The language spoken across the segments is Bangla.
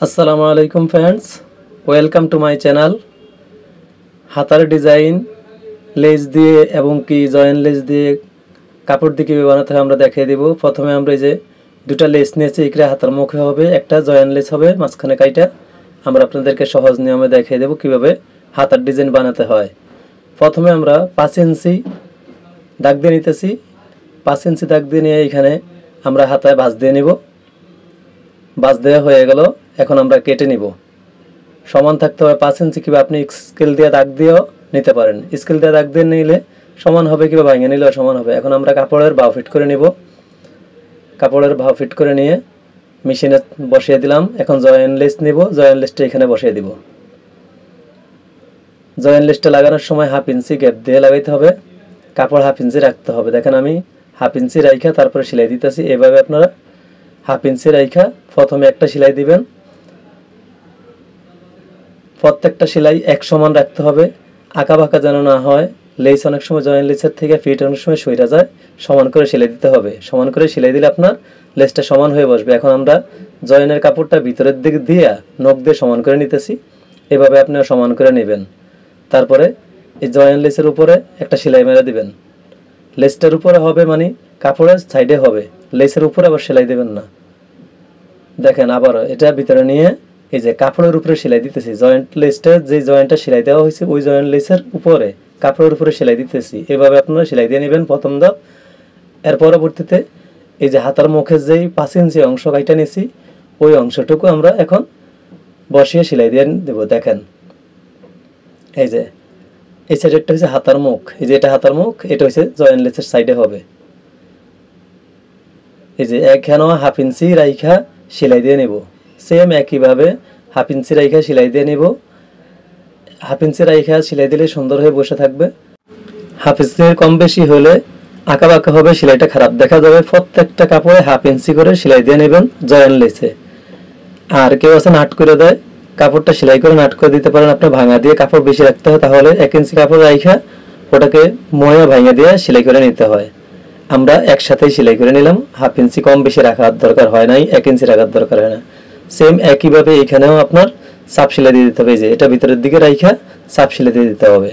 আসসালামু আলাইকুম friends, welcome to my channel. হাতার ডিজাইন লেস দিয়ে এবং কি জয়েন্ট লেস দিয়ে কাপড় দিয়ে কীভাবে বানাতে হয় আমরা দেখিয়ে দেব। প্রথমে আমরা এই যে দুটা লেস নিয়েছি, এখানে হাতার মুখে হবে, একটা জয়েন্ট লেস হবে মাঝখানে কাইটা। আমরা আপনাদেরকে সহজ নিয়মে দেখিয়ে দেব কীভাবে হাতার ডিজাইন বানাতে হয়। প্রথমে আমরা 5 ইঞ্চি দাগ দিয়ে নিতেছি। 5 ইঞ্চি দাগ দিয়ে নিয়ে এখানে আমরা হাতায় ভাঁজ দিয়ে নিব। ভাঁজ দেওয়া হয়ে গেল, এখন আমরা কেটে নিব। সমান থাকতে হবে 5 ইঞ্চি, কিংবা আপনি স্কেল দিয়ে দাগ দিয়েও নিতে পারেন। স্কেল দিয়ে দাগ দিয়ে নিলে সমান হবে, কিংবা ভাঙে নিলেও সমান হবে। এখন আমরা কাপড়ের বাও ফিট করে নিব। কাপড়ের বাও ফিট করে নিয়ে মেশিনে বসিয়ে দিলাম। এখন জয়েন্ট লেস নিব, জয়েন্ট লেসটা এখানে বসিয়ে দিব। জয়েন্ট লেসটা লাগানোর সময় 1/2 ইঞ্চি গ্যাপ দিয়ে লাগাইতে হবে, কাপড় 1/2 ইঞ্চি রাখতে হবে। দেখেন আমি 1/2 ইঞ্চি রাইখা তারপরে সেলাই দিতেছি। এভাবে আপনারা 1/2 ইঞ্চি রাইখা প্রথমে একটা সেলাই দিবেন। প্রত্যেকটা সেলাই এক সমান রাখতে হবে, আঁকা বাঁকা যেন না হয়। লেস অনেক সময় জয়েন্ট লেসের থেকে ফিট অনেক সময় সইরা যায়। সমান করে সেলাই দিতে হবে। সমান করে সেলাই দিলে আপনার লেসটা সমান হয়ে বসবে। এখন আমরা জয়েন্টের কাপড়টা ভিতরের দিকে দিয়ে নখ দিয়ে সমান করে নিতেছি। এভাবে আপনারা সমান করে নেবেন। তারপরে এই জয়েন্ট লেসের উপরে একটা সেলাই মেরে দিবেন। লেসটার উপরে হবে মানে কাপড়ের সাইডে হবে, লেসের উপরে আবার সেলাই দেবেন না। দেখেন আবারও এটা ভিতরে নিয়ে এই যে কাপড়ের উপরে সেলাই দিতেছি। জয়েন্ট লেসটা যে জয়েন্টটা সেলাই দেওয়া হয়েছে ওই জয়েন্ট লেসের উপরে কাপড়ের উপরে সেলাই দিতেছি। এভাবে আপনারা সেলাই দিয়ে নেবেন প্রথম ধাপ। এর পরবর্তীতে এই যে হাতার মুখের যেই 5 ইঞ্চি অংশ কাইটা নিয়েছি ওই অংশটুকু আমরা এখন বসিয়ে সেলাই দিয়ে দেব। দেখেন এই যে এই সাইডেরটা হচ্ছে হাতার মুখ, এই যে এটা হাতার মুখ, এটা হচ্ছে জয়েন্ট লেসের সাইডে হবে। এই যে এখানেও 1/2 ইঞ্চি রাইখা সেলাই দিয়ে নেব। সেম একইভাবে 1/2 ইঞ্চি রাইখা সেলাই দিয়ে নেব। 1/2 ইঞ্চি রাইখা সেলাই দিলে সুন্দর হয়ে বসে থাকবে। 1/2 ইঞ্চির কম বেশি হলে আঁকা বাঁকা হবে, সেলাইটা খারাপ দেখা যাবে। প্রত্যেকটা কাপড়ে 1/2 ইঞ্চি করে সেলাই দিয়ে নেবেন জয়েন্ট লেসে। আর কেউ আছে নাট করে দেয়, কাপড়টা সেলাই করে নাট করে দিতে পারেন। আপনার ভাঙা দিয়ে কাপড় বেশি রাখতে হয়, তাহলে 1 ইঞ্চি কাপড় রাইখা ওটাকে ময়া ভাঙা দিয়ে সেলাই করে নিতে হয়। আমরা একসাথেই সেলাই করে নিলাম। 1/2 ইঞ্চি কম বেশি রাখার দরকার হয় নাই, 1 ইঞ্চি রাখার দরকার হয় না। সেম একইভাবে এখানেও আপনার চাপ সেলাই দিয়ে দিতে হবে। যে এটা ভিতরের দিকে রাইখা চাপ সেলাই দিয়ে দিতে হবে।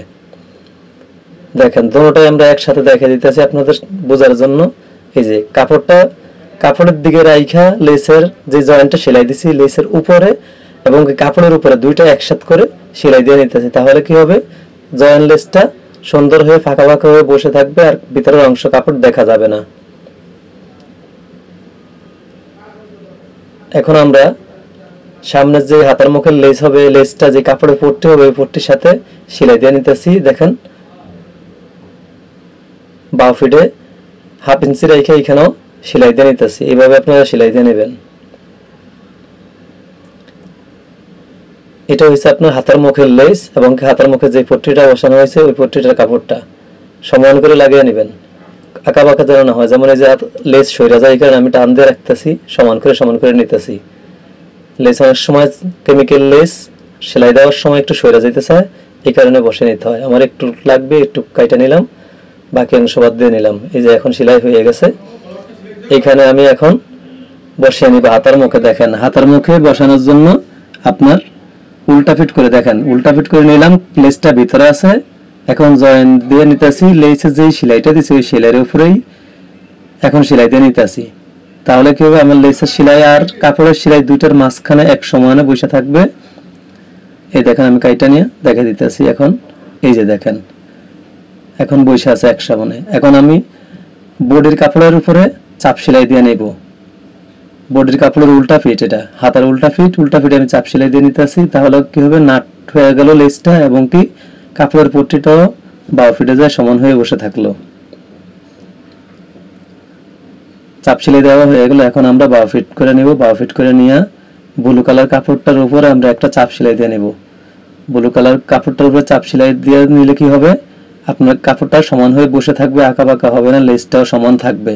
দেখেন দুটোটাই আমরা একসাথে দেখে দিতেছি আপনাদের বোঝার জন্য। এই যে কাপড়ের দিকে রাইখা লেসের যে জয়েন্টটা সেলাই দিছি লেসের উপরে এবং কাপড়ের উপরে দুইটা একসাথে করে সেলাই দিয়ে নিতেছি। তাহলে কি হবে, জয়েন্ট লেসটা সুন্দর হয়ে ফাঁকা ফাঁকা হয়ে বসে থাকবে আর ভিতরের অংশ কাপড় দেখা যাবে না। এখন আমরা সামনের যে হাতার মুখের লেস হবে, লেসটা যে কাপড়ে পট্টি হবে ওই পট্টির সাথে সেলাই দিয়ে নিতেছি। দেখেন বাও ফিটে 1/2 ইঞ্চি রেখে এখানেও সেলাই দিয়ে নিতেছি। এইভাবে আপনারা সেলাই দিয়ে নেবেন। এটা হচ্ছে আপনার হাতার মুখের লেস এবং হাতার মুখে যে পট্টিটা বসানো হয়েছে ওই পট্টিটার কাপড়টা সমান করে লাগিয়ে নেবেন, আঁকা বাঁকা যেন না হয়। যেমন এই যে লেস সইরা যায়, এই কারণে আমি টান দিয়ে রাখতেছি, সমান করে নিতেছি। লেস অনেক সময় কেমিক্যাল লেস সেলাই দেওয়ার সময় একটু সইরা যেতে চায়, এই কারণে বসে নিতে হয়। আমার একটু লাগবে, একটু কাইটা নিলাম, বাকি অংশ বাদ দিয়ে নিলাম। এই যে এখন সেলাই হয়ে গেছে। এইখানে আমি এখন বসিয়ে নিব হাতার মুখে। দেখেন হাতার মুখে বসানোর জন্য আপনার উল্টা ফিট করে, দেখেন উল্টা ফিট করে নিলাম। লেসটা ভিতরে আছে, এখন জয়েন্ট দিয়ে নিতেছি। লেসের যেই সেলাইটা দিছি ওই সেলাইয়ের উপরেই এখন সেলাই দিয়ে নিতেছি। তাহলে কি হবে, আমার লেসের সেলাই আর কাপড়ের সেলাই দুইটার মাঝখানে এক সমানে বসে থাকবে। এই দেখেন আমি কাইটা নিয়ে দেখে দিতেছি। এখন এই যে দেখেন এখন বসে আছে এক সমানে। এখন আমি বডির কাপড়ের উপরে চাপ সেলাই দিয়ে নেব। বডির কাপড়ের উল্টা ফিট, এটা হাতার উল্টা ফিট আমি চাপ সেলাই দিয়ে নিতেছি। তাহলে কি হবে, নাট হয়ে গেল লেসটা এবং কি কাপড়ের পট্টিটাও বাও ফিটে যায়, সমান হয়ে বসে থাকলো। চাপ সেলাই দেওয়া হয়ে গেল। এখন আমরা বাও ফিট করে নিব। বাও ফিট করে নিয়ে ব্লু কালার কাপড়টার উপরে আমরা একটা চাপ সেলাই দিয়ে নেব। ব্লু কালার কাপড়টার উপরে চাপ সেলাই দিয়ে নিলে কি হবে, আপনার কাপড়টা সমান হয়ে বসে থাকবে, আঁকা বাঁকা হবে না, লেসটাও সমান থাকবে।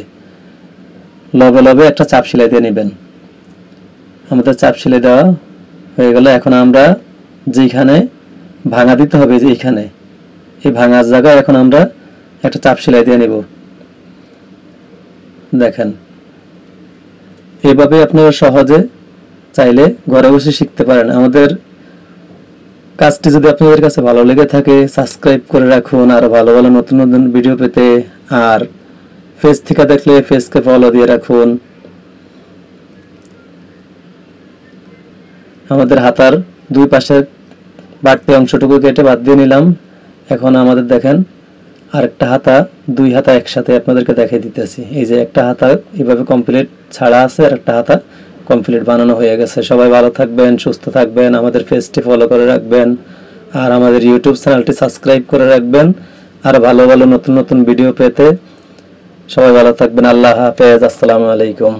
লবে লবে একটা চাপ সেলাই দিয়ে নেবেন। আমাদের চাপ সেলাই দেওয়া হয়ে গেল। এখন আমরা যেখানে ভাঙা দিতে হবে, যে এইখানে এই ভাঙার জায়গায় এখন আমরা একটা চাপ সেলাই দিয়ে নেব। দেখেন এইভাবে আপনারা সহজে চাইলে ঘরে বসে শিখতে পারেন। আমাদের কাজটি যদি আপনাদের কাছে ভালো লেগে থাকে সাবস্ক্রাইব করে রাখুন আরো ভালো ভালো নতুন নতুন ভিডিও পেতে। আর ফেস থেকে দেখলে ফেসকে ফলো দিয়ে রাখুন। আমাদের হাতার দুই পাশের বাড়তি অংশটুকু কেটে বাদ দিয়ে নিলাম। এখন আমাদের দেখেন আরেকটা হাতা, দুই হাতা একসাথে আপনাদেরকে দেখিয়ে দিতেছি। এই যে একটা হাতা এইভাবে কমপ্লিট ছাড়া আছে আর একটা হাতা কমপ্লিট বানানো হয়ে গেছে। সবাই ভালো থাকবেন, সুস্থ থাকবেন, আমাদের পেজটি ফলো করে রাখবেন আর আমাদের ইউটিউব চ্যানেলটি সাবস্ক্রাইব করে রাখবেন আর ভালো ভালো নতুন নতুন ভিডিও পেতে। সবাই ভালো থাকবেন। আল্লাহ হাফেজ। আসসালামু আলাইকুম।